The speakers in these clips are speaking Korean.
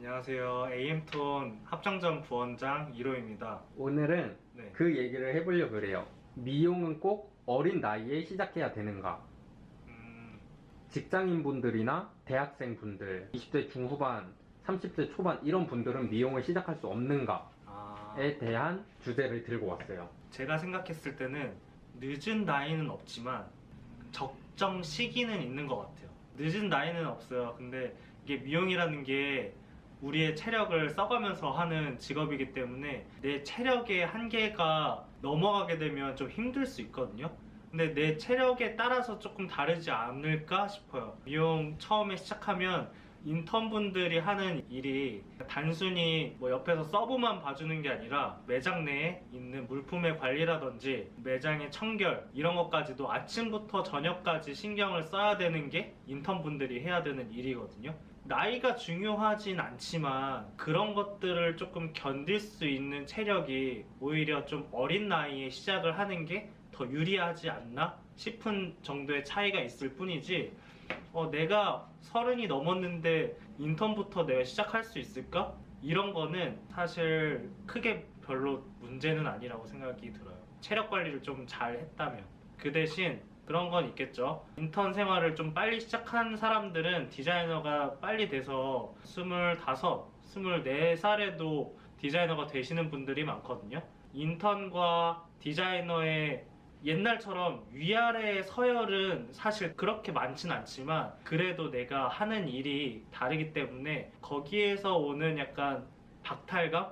안녕하세요. AM톤 합정점 부원장 1호입니다. 오늘은 네. 그 얘기를 해보려고 그래요. 미용은 꼭 어린 나이에 시작해야 되는가? 직장인분들이나 대학생분들, 20대 중후반, 30대 초반 이런 분들은 미용을 시작할 수 없는가에 대한 주제를 들고 왔어요. 제가 생각했을 때는 늦은 나이는 없지만 적정 시기는 있는 것 같아요. 늦은 나이는 없어요. 근데 이게 미용이라는 게 우리의 체력을 써가면서 하는 직업이기 때문에 내 체력의 한계가 넘어가게 되면 좀 힘들 수 있거든요. 근데 내 체력에 따라서 조금 다르지 않을까 싶어요. 미용 처음에 시작하면 인턴분들이 하는 일이 단순히 뭐 옆에서 서브만 봐주는 게 아니라 매장 내에 있는 물품의 관리라든지 매장의 청결 이런 것까지도 아침부터 저녁까지 신경을 써야 되는 게 인턴분들이 해야 되는 일이거든요. 나이가 중요하진 않지만 그런 것들을 조금 견딜 수 있는 체력이 오히려 좀 어린 나이에 시작을 하는 게 더 유리하지 않나 싶은 정도의 차이가 있을 뿐이지 내가 30이 넘었는데 인턴부터 내가 시작할 수 있을까? 이런 거는 사실 크게 별로 문제는 아니라고 생각이 들어요. 체력 관리를 좀 잘 했다면. 그 대신 그런 건 있겠죠. 인턴 생활을 좀 빨리 시작한 사람들은 디자이너가 빨리 돼서 25, 24살에도 디자이너가 되시는 분들이 많거든요. 인턴과 디자이너의 옛날처럼 위아래 서열은 사실 그렇게 많진 않지만 그래도 내가 하는 일이 다르기 때문에 거기에서 오는 약간 박탈감?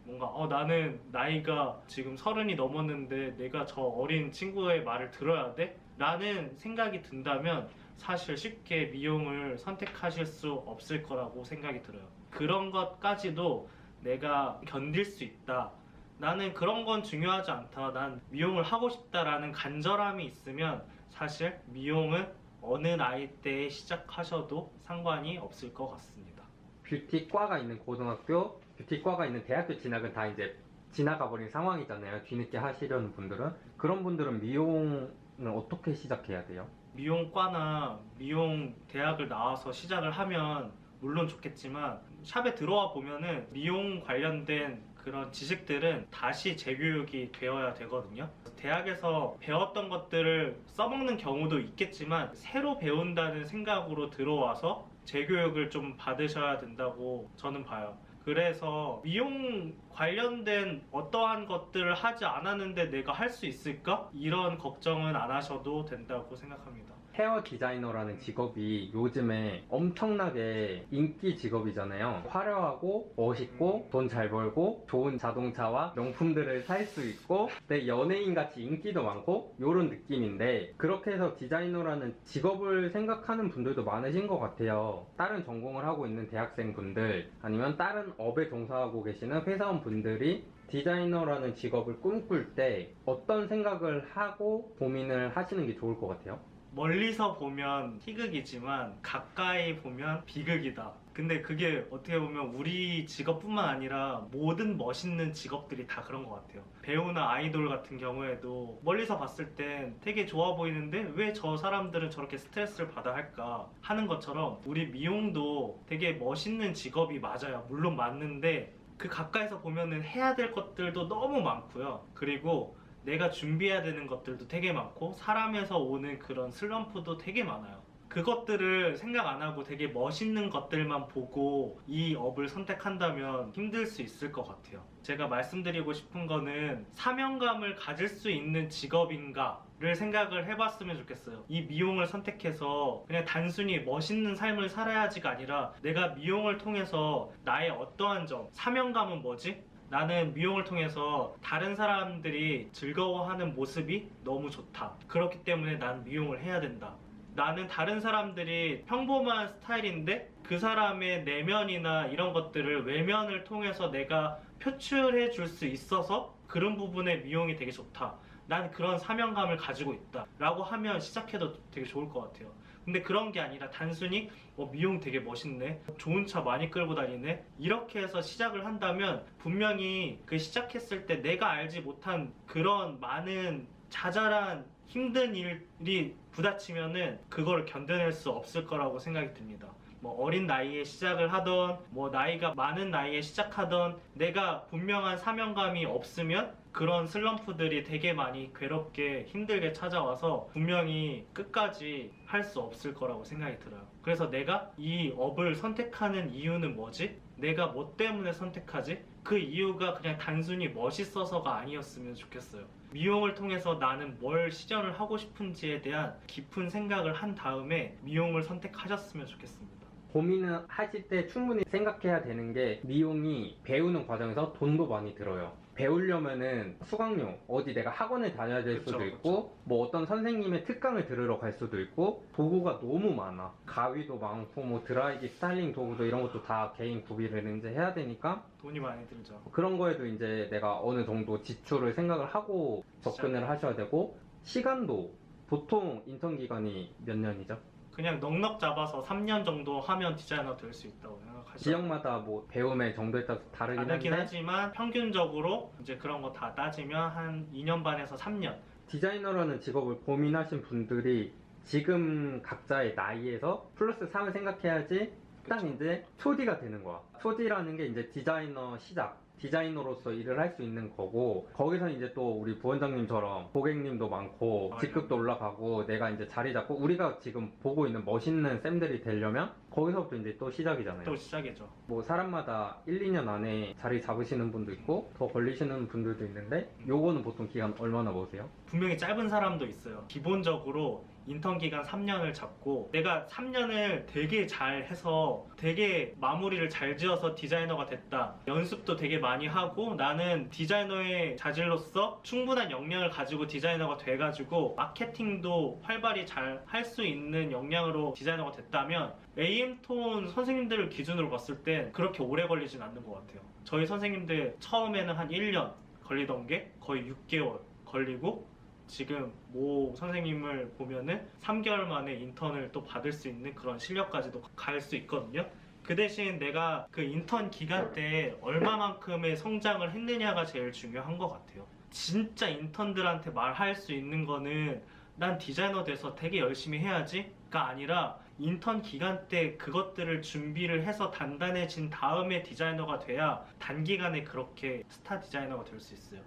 뭔가 나는 나이가 지금 30이 넘었는데 내가 저 어린 친구의 말을 들어야 돼? 라는 생각이 든다면 사실 쉽게 미용을 선택하실 수 없을 거라고 생각이 들어요. 그런 것까지도 내가 견딜 수 있다. 나는 그런 건 중요하지 않다. 난 미용을 하고 싶다라는 간절함이 있으면 사실 미용은 어느 나이 때에 시작하셔도 상관이 없을 것 같습니다. 뷰티과가 있는 고등학교, 뷰티과가 있는 대학교 진학은 다 이제 지나가 버린 상황이잖아요. 뒤늦게 하시려는 분들은. 그런 분들은 미용은 어떻게 시작해야 돼요? 미용과나 미용 대학을 나와서 시작을 하면 물론 좋겠지만 샵에 들어와 보면은 미용 관련된 그런 지식들은 다시 재교육이 되어야 되거든요. 대학에서 배웠던 것들을 써먹는 경우도 있겠지만 새로 배운다는 생각으로 들어와서 재교육을 좀 받으셔야 된다고 저는 봐요. 그래서 미용 관련된 어떠한 것들을 하지 않았는데 내가 할 수 있을까? 이런 걱정은 안 하셔도 된다고 생각합니다. 헤어 디자이너라는 직업이 요즘에 엄청나게 인기 직업이잖아요. 화려하고 멋있고 돈 잘 벌고 좋은 자동차와 명품들을 살 수 있고 연예인같이 인기도 많고 요런 느낌인데 그렇게 해서 디자이너라는 직업을 생각하는 분들도 많으신 것 같아요. 다른 전공을 하고 있는 대학생분들 아니면 다른 업에 종사하고 계시는 회사원분들이 디자이너라는 직업을 꿈꿀 때 어떤 생각을 하고 고민을 하시는 게 좋을 것 같아요? 멀리서 보면 희극이지만 가까이 보면 비극이다. 근데 그게 어떻게 보면 우리 직업뿐만 아니라 모든 멋있는 직업들이 다 그런 것 같아요. 배우나 아이돌 같은 경우에도 멀리서 봤을 땐 되게 좋아 보이는데 왜 저 사람들은 저렇게 스트레스를 받아 할까 하는 것처럼 우리 미용도 되게 멋있는 직업이 맞아요. 물론 맞는데 그 가까이서 보면은 해야 될 것들도 너무 많고요. 그리고 내가 준비해야 되는 것들도 되게 많고 사람에서 오는 그런 슬럼프도 되게 많아요. 그것들을 생각 안 하고 되게 멋있는 것들만 보고 이 업을 선택한다면 힘들 수 있을 것 같아요. 제가 말씀드리고 싶은 거는 사명감을 가질 수 있는 직업인가를 생각을 해봤으면 좋겠어요. 이 미용을 선택해서 그냥 단순히 멋있는 삶을 살아야지가 아니라 내가 미용을 통해서 나의 어떠한 점, 사명감은 뭐지? 나는 미용을 통해서 다른 사람들이 즐거워하는 모습이 너무 좋다. 그렇기 때문에 난 미용을 해야 된다. 나는 다른 사람들이 평범한 스타일인데 그 사람의 내면이나 이런 것들을 외면을 통해서 내가 표출해 줄 수 있어서 그런 부분에 미용이 되게 좋다. 난 그런 사명감을 가지고 있다 라고 하면 시작해도 되게 좋을 것 같아요. 근데 그런 게 아니라 단순히 미용 되게 멋있네, 좋은 차 많이 끌고 다니네, 이렇게 해서 시작을 한다면 분명히 그 시작했을 때 내가 알지 못한 그런 많은 자잘한 힘든 일이 부딪히면은 그걸 견뎌낼 수 없을 거라고 생각이 듭니다. 뭐 어린 나이에 시작을 하던 뭐 나이가 많은 나이에 시작하던 내가 분명한 사명감이 없으면 그런 슬럼프들이 되게 많이 괴롭게 힘들게 찾아와서 분명히 끝까지 할 수 없을 거라고 생각이 들어요. 그래서 내가 이 업을 선택하는 이유는 뭐지? 내가 뭐 때문에 선택하지? 그 이유가 그냥 단순히 멋있어서가 아니었으면 좋겠어요. 미용을 통해서 나는 뭘 시전을 하고 싶은지에 대한 깊은 생각을 한 다음에 미용을 선택하셨으면 좋겠습니다. 고민을 하실 때 충분히 생각해야 되는 게 미용이 배우는 과정에서 돈도 많이 들어요. 배우려면은 수강료, 어디 내가 학원을 다녀야 될 수도 그쵸, 있고 뭐 어떤 선생님의 특강을 들으러 갈 수도 있고 도구가 너무 많아. 가위도 많고 뭐 드라이기, 스타일링 도구도 이런 것도 다 개인 구비를 이제 해야 되니까 돈이 많이 들죠. 그런 거에도 이제 내가 어느 정도 지출을 생각을 하고 접근을 하셔야 되고 시간도 보통 인턴 기간이 몇 년이죠? 그냥 넉넉 잡아서 3년 정도 하면 디자이너 될 수 있다고 생각하시죠. 지역마다 뭐 배움의 정도에 따라서 다르긴 다르긴 한데 하지만 평균적으로 이제 그런 거 다 따지면 한 2년 반에서 3년. 디자이너라는 직업을 고민하신 분들이 지금 각자의 나이에서 플러스 3을 생각해야지 딱 그쵸. 이제 초디가 되는 거야. 초디라는 게 이제 디자이너 시작. 디자이너로서 일을 할 수 있는 거고 거기서 이제 또 우리 부원장님처럼 고객님도 많고 맞아요. 직급도 올라가고 내가 이제 자리 잡고 우리가 지금 보고 있는 멋있는 쌤들이 되려면 거기서부터 이제 또 시작이잖아요. 또 시작이죠. 뭐 사람마다 1, 2년 안에 자리 잡으시는 분도 있고 더 걸리시는 분들도 있는데 요거는 보통 기간 얼마나 보세요? 분명히 짧은 사람도 있어요. 기본적으로 인턴 기간 3년을 잡고 내가 3년을 되게 잘 해서 되게 마무리를 잘 지어서 디자이너가 됐다. 연습도 되게 많이 하고 나는 디자이너의 자질로서 충분한 역량을 가지고 디자이너가 돼가지고 마케팅도 활발히 잘 할 수 있는 역량으로 디자이너가 됐다면 AM톤 선생님들을 기준으로 봤을 땐 그렇게 오래 걸리진 않는 것 같아요. 저희 선생님들 처음에는 한 1년 걸리던 게 거의 6개월 걸리고 지금 모 선생님을 보면은 3개월 만에 인턴을 또 받을 수 있는 그런 실력까지도 갈 수 있거든요. 그 대신 내가 그 인턴 기간 때 얼마만큼의 성장을 했느냐가 제일 중요한 것 같아요. 진짜 인턴들한테 말할 수 있는 거는 난 디자이너 돼서 되게 열심히 해야지가 아니라 인턴 기간 때 그것들을 준비를 해서 단단해진 다음에 디자이너가 돼야 단기간에 그렇게 스타 디자이너가 될 수 있어요.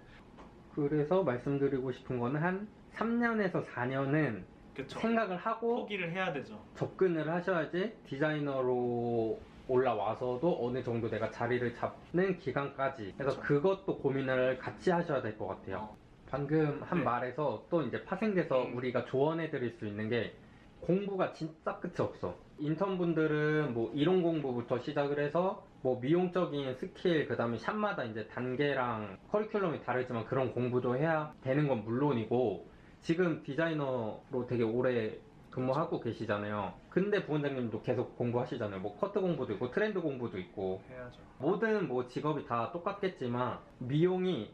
그래서 말씀드리고 싶은 거는 한 3년에서 4년은 그쵸? 생각을 하고 포기를 해야 되죠. 접근을 하셔야지 디자이너로 올라와서도 어느 정도 내가 자리를 잡는 기간까지 그래서 그쵸. 그것도 고민을 같이 하셔야 될 것 같아요. 방금 한 네. 말에서 또 이제 파생돼서 우리가 조언해 드릴 수 있는 게 공부가 진짜 끝이 없어. 인턴분들은 뭐 이론 공부부터 시작을 해서 뭐 미용적인 스킬 그다음에 샵마다 이제 단계랑 커리큘럼이 다르지만 그런 공부도 해야 되는 건 물론이고 지금 디자이너로 되게 오래 근무하고 계시잖아요. 근데 부원장님도 계속 공부하시잖아요. 뭐 커트 공부도 있고 트렌드 공부도 있고 해야죠. 모든 뭐 직업이 다 똑같겠지만 미용이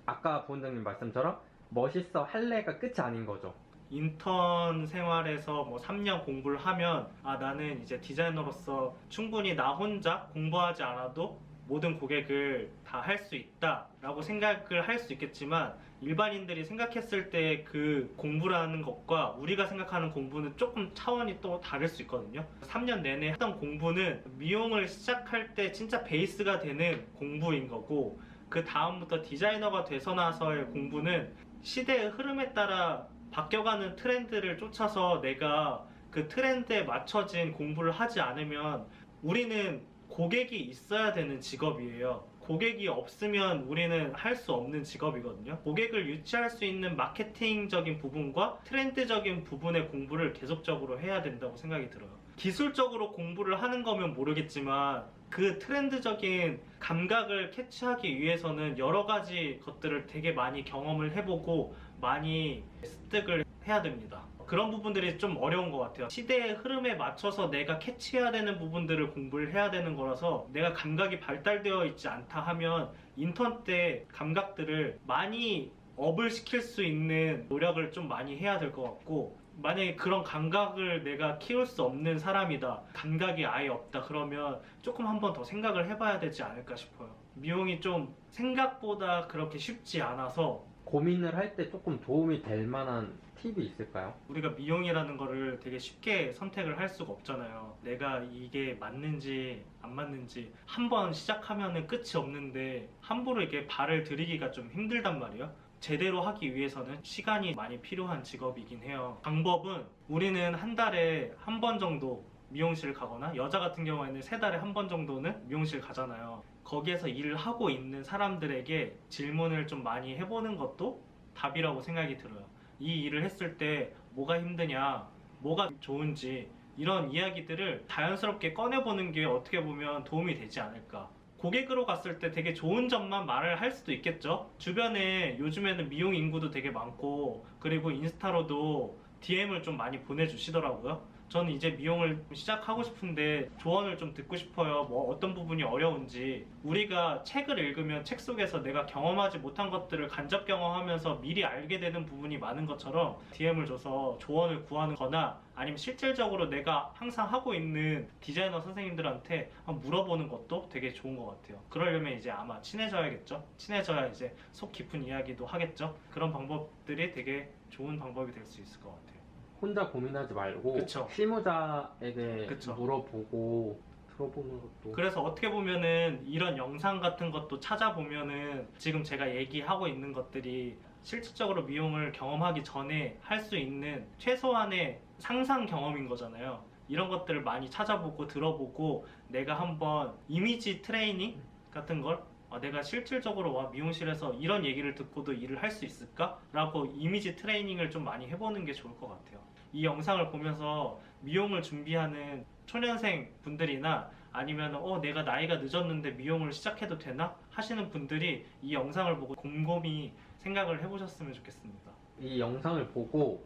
아까 부원장님 말씀처럼 멋있어 할래가 끝이 아닌 거죠. 인턴 생활에서 뭐 3년 공부를 하면 아 나는 이제 디자이너로서 충분히 나 혼자 공부하지 않아도 모든 고객을 다 할 수 있다 라고 생각을 할 수 있겠지만 일반인들이 생각했을 때 그 공부라는 것과 우리가 생각하는 공부는 조금 차원이 또 다를 수 있거든요. 3년 내내 하던 공부는 미용을 시작할 때 진짜 베이스가 되는 공부인 거고 그 다음부터 디자이너가 돼서 나서의 공부는 시대의 흐름에 따라 바뀌어가는 트렌드를 쫓아서 내가 그 트렌드에 맞춰진 공부를 하지 않으면 우리는 고객이 있어야 되는 직업이에요. 고객이 없으면 우리는 할 수 없는 직업이거든요. 고객을 유치할 수 있는 마케팅적인 부분과 트렌드적인 부분의 공부를 계속적으로 해야 된다고 생각이 들어요. 기술적으로 공부를 하는 거면 모르겠지만 그 트렌드적인 감각을 캐치하기 위해서는 여러 가지 것들을 되게 많이 경험을 해보고 많이 습득을 해야 됩니다. 그런 부분들이 좀 어려운 것 같아요. 시대의 흐름에 맞춰서 내가 캐치해야 되는 부분들을 공부를 해야 되는 거라서 내가 감각이 발달되어 있지 않다 하면 인턴 때 감각들을 많이 업을 시킬 수 있는 노력을 좀 많이 해야 될 것 같고 만약에 그런 감각을 내가 키울 수 없는 사람이다, 감각이 아예 없다 그러면 조금 한 번 더 생각을 해봐야 되지 않을까 싶어요. 미용이 좀 생각보다 그렇게 쉽지 않아서 고민을 할 때 조금 도움이 될 만한 팁이 있을까요? 우리가 미용이라는 거를 되게 쉽게 선택을 할 수가 없잖아요. 내가 이게 맞는지 안 맞는지 한 번 시작하면은 끝이 없는데 함부로 이렇게 발을 들이기가 좀 힘들단 말이에요. 제대로 하기 위해서는 시간이 많이 필요한 직업이긴 해요. 방법은 우리는 한 달에 한 번 정도 미용실 가거나 여자 같은 경우에는 세 달에 한 번 정도는 미용실 가잖아요. 거기에서 일을 하고 있는 사람들에게 질문을 좀 많이 해보는 것도 답이라고 생각이 들어요. 이 일을 했을 때 뭐가 힘드냐, 뭐가 좋은지 이런 이야기들을 자연스럽게 꺼내보는 게 어떻게 보면 도움이 되지 않을까. 고객으로 갔을 때 되게 좋은 점만 말을 할 수도 있겠죠. 주변에 요즘에는 미용 인구도 되게 많고 그리고 인스타로도 DM을 좀 많이 보내주시더라고요. 저는 이제 미용을 시작하고 싶은데 조언을 좀 듣고 싶어요. 뭐 어떤 부분이 어려운지. 우리가 책을 읽으면 책 속에서 내가 경험하지 못한 것들을 간접 경험하면서 미리 알게 되는 부분이 많은 것처럼 DM을 줘서 조언을 구하는 거나 아니면 실질적으로 내가 항상 하고 있는 디자이너 선생님들한테 한번 물어보는 것도 되게 좋은 것 같아요. 그러려면 이제 아마 친해져야겠죠. 친해져야 이제 속 깊은 이야기도 하겠죠. 그런 방법들이 되게 좋은 방법이 될 수 있을 것 같아요. 혼자 고민하지 말고 그쵸. 실무자에게 그쵸. 물어보고 들어보는 것도. 그래서 어떻게 보면은 이런 영상 같은 것도 찾아보면은 지금 제가 얘기하고 있는 것들이 실질적으로 미용을 경험하기 전에 할 수 있는 최소한의 상상 경험인 거잖아요. 이런 것들을 많이 찾아보고 들어보고 내가 한번 이미지 트레이닝 같은 걸 내가 실질적으로 와 미용실에서 이런 얘기를 듣고도 일을 할 수 있을까? 라고 이미지 트레이닝을 좀 많이 해보는 게 좋을 것 같아요. 이 영상을 보면서 미용을 준비하는 초년생 분들이나 아니면 내가 나이가 늦었는데 미용을 시작해도 되나? 하시는 분들이 이 영상을 보고 곰곰이 생각을 해보셨으면 좋겠습니다. 이 영상을 보고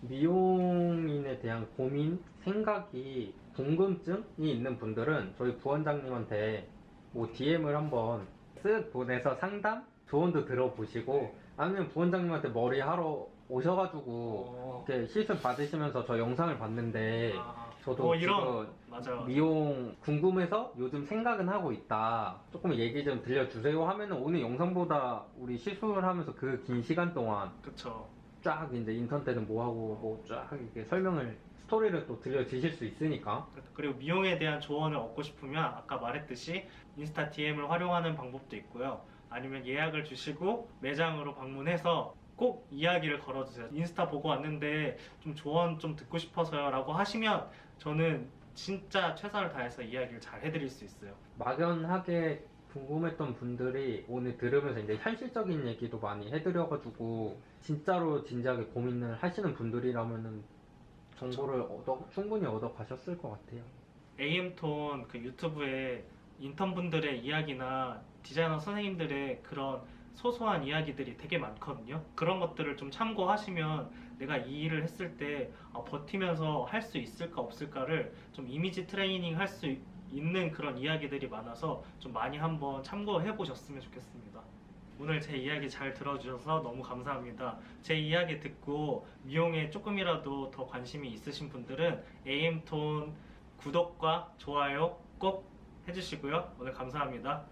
미용인에 대한 고민, 생각이, 궁금증이 있는 분들은 저희 부원장님한테 뭐 DM을 한번 쓱 보내서 상담? 조언도 들어보시고 아니면 부원장님한테 머리 하러 오셔가지고 이렇게 시술 받으시면서 저 영상을 봤는데 저도 이런 지금 맞아요. 미용 궁금해서 요즘 생각은 하고 있다. 조금 얘기 좀 들려주세요 하면은 오늘 영상보다 우리 시술하면서 그 긴 시간 동안 그쵸. 쫙 이제 인턴 때는 뭐하고 뭐 쫙 이렇게 설명을 스토리를 또 들려주실 수 있으니까. 그리고 미용에 대한 조언을 얻고 싶으면 아까 말했듯이 인스타 DM을 활용하는 방법도 있고요. 아니면 예약을 주시고 매장으로 방문해서 꼭 이야기를 걸어주세요. 인스타 보고 왔는데 좀 조언 좀 듣고 싶어서요 라고 하시면 저는 진짜 최선을 다해서 이야기를 잘 해드릴 수 있어요. 막연하게 궁금했던 분들이 오늘 들으면서 이제 현실적인 얘기도 많이 해드려가지고 진짜로 진지하게 고민을 하시는 분들이라면은 정보를 충분히 얻어 가셨을 것 같아요. AM톤 그 유튜브에 인턴분들의 이야기나 디자이너 선생님들의 그런 소소한 이야기들이 되게 많거든요. 그런 것들을 좀 참고하시면 내가 이 일을 했을 때 버티면서 할 수 있을까 없을까를 좀 이미지 트레이닝 할 수 있는 그런 이야기들이 많아서 좀 많이 한번 참고해 보셨으면 좋겠습니다. 오늘 제 이야기 잘 들어주셔서 너무 감사합니다. 제 이야기 듣고 미용에 조금이라도 더 관심이 있으신 분들은 AM톤 구독과 좋아요 꼭 해주시고요. 오늘 감사합니다.